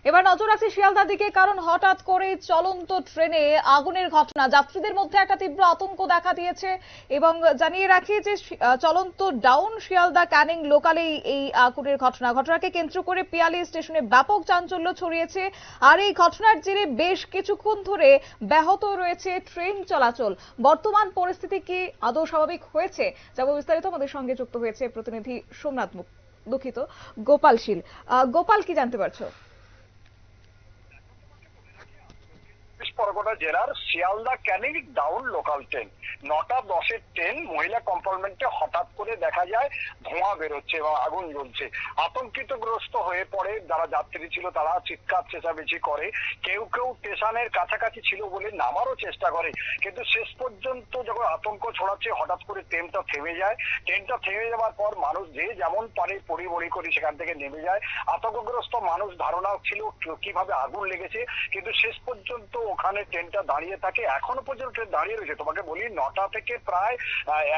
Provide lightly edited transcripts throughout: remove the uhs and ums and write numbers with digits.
এবার নজর রাখছি শিয়ালদার দিকে, কারণ হঠাৎ করে চলন্ত ট্রেনে আগুনের ঘটনা যাত্রীদের মধ্যে একটা তীব্র আতঙ্ক দেখা দিয়েছে। এবং জানিয়ে রাখি যে চলন্ত ডাউন শিয়ালদা ক্যানিং লোকালে এই আগুনের ঘটনাকে কেন্দ্র করে পিয়ালি স্টেশনে ব্যাপক চাঞ্চল্য ছড়িয়েছে। আর এই ঘটনার জেরে বেশ কিছুক্ষণ ধরে ব্যাহত রয়েছে ট্রেন চলাচল। বর্তমান পরিস্থিতি কি আদৌ স্বাভাবিক হয়েছে, যাব বিস্তারিত আমাদের সঙ্গে যুক্ত হয়েছে প্রতিনিধি সোমনাথ গোপাল শীল। গোপাল, কি জানতে পারছো? পরগনা জেলার Sealdah Canning down local train 9:10-এর ট্রেন মহিলা কম্পার্টমেন্টে হঠাৎ করে দেখা যায় ধোঁয়া বেরোচ্ছে এবং আগুন জ্বলছে। আতঙ্কিতগ্রস্ত হয়ে পড়ে যারা যাত্রী ছিল, তারা চিৎকার চেঁচামেচি করে। কেউ কেউ স্টেশনের কাছাকাছি ছিল বলে নামারও চেষ্টা করে, কিন্তু শেষ পর্যন্ত যখন আতঙ্ক ছড়াচ্ছে হঠাৎ করে ট্রেনটা থেমে যায়। ট্রেনটা থেমে যাওয়ার পর মানুষ যে যেমন পারে পড়ি করে সেখান থেকে নেমে যায়। আতঙ্কগ্রস্ত মানুষ ধারণা ছিল কিভাবে আগুন লেগেছে, কিন্তু শেষ পর্যন্ত ওখানে ট্রেনটা দাঁড়িয়ে থাকে। এখনো পর্যন্ত ট্রেন দাঁড়িয়ে রয়েছে। তোমাকে বলি 9টা থেকে প্রায়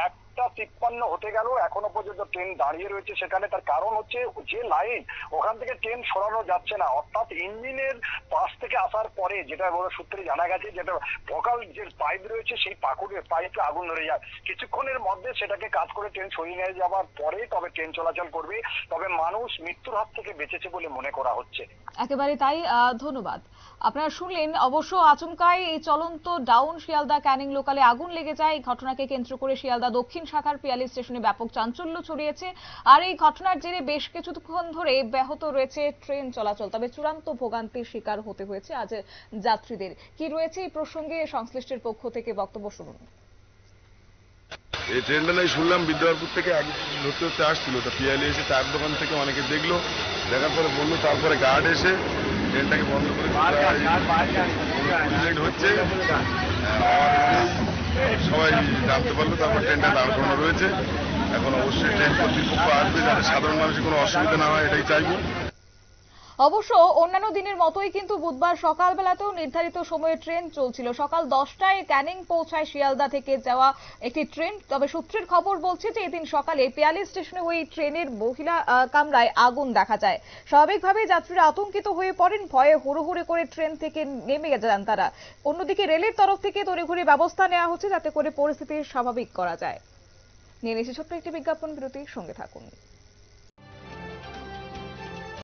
1:53 হতে গেল, এখনো পর্যন্ত ট্রেন দাঁড়িয়ে রয়েছে সেখানে। তার কারণ হচ্ছে যে লাইন, ওখান থেকে ট্রেন সরানো যাচ্ছে না। অর্থাৎ ইঞ্জিনের পাশ থেকে আসার পরে যেটা বড় সূত্রে জানা গেছে, যেটা ভোকাল যে পাইপ রয়েছে সেই পাইপে আগুন ধরে যায়। কিছুক্ষণের মধ্যে সেটাকে কাজ করে ট্রেন সরিয়ে নিয়ে যাওয়ার পরে তবে ট্রেন চলাচল করবে। তবে মানুষ মৃত্যুর হাত থেকে বেঁচেছে বলে মনে করা হচ্ছে। একেবারে তাই, ধন্যবাদ। আপনারা শুনলেন, অবশ্য আচমকাই এই চলন্ত ডাউন শিয়ালদা ক্যানিং লোকালে আগুন লেগে যায়। এই ঘটনাকে কেন্দ্র করে শিয়ালদা দক্ষিণ শাখার পিয়ালি স্টেশনে ব্যাপক চাঞ্চল্য ছড়িয়েছে। আর এই ঘটনার জেরে বেশ কিছুক্ষণ ধরে ব্যাহত রয়েছে ট্রেন চলাচল। তবে চূড়ান্ত ভোগান্তির শিকার হতে হয়েছে আজ যাত্রীদের। কি রয়েছে এই প্রসঙ্গে সংশ্লিষ্টের পক্ষ থেকে বক্তব্য শুনুন। এই ট্রেনটা নাই শুনলাম বিদ্যাপুর থেকে ধরতে আসছিল, তা পিয়ালি এসে চার দোকান থেকে অনেকে দেখলো, দেখার পরে বললো, তারপরে গার্ড এসে ট্রেনটাকে বন্ধ করে হচ্ছে। সবাই জানতে পারলো, তারপর ট্রেনটা দাঁড় করানো রয়েছে। এখন অবশ্যই ট্রেন কর্তৃপক্ষ আসবে যাতে সাধারণ মানুষের কোনো অসুবিধা না হয়, এটাই চাইবো। অবশ্য অন্যান্য দিনের মতোই কিন্তু বুধবার সকালবেলাতেও নির্ধারিত সময়ে ট্রেন চলছিল। সকাল 10টায় ক্যানিং পৌঁছায় শিয়ালদা থেকে যাওয়া একটি ট্রেন। তবে সূত্রের খবর বলছে যে এদিন সকালে পিয়ালি স্টেশনে ওই ট্রেনের মহিলা কামরায় আগুন দেখা যায়। স্বাভাবিকভাবেই যাত্রীরা আতঙ্কিত হয়ে পড়েন, ভয়ে হুড়োহুড়ি করে ট্রেন থেকে নেমে যান তারা। অন্যদিকে রেলের তরফ থেকে তড়িঘড়ি ব্যবস্থা নেওয়া হচ্ছে যাতে করে পরিস্থিতি স্বাভাবিক করা যায়। নিয়ে নিচ্ছে ছোট্ট একটি বিজ্ঞাপন বিরতি, সঙ্গে থাকুন।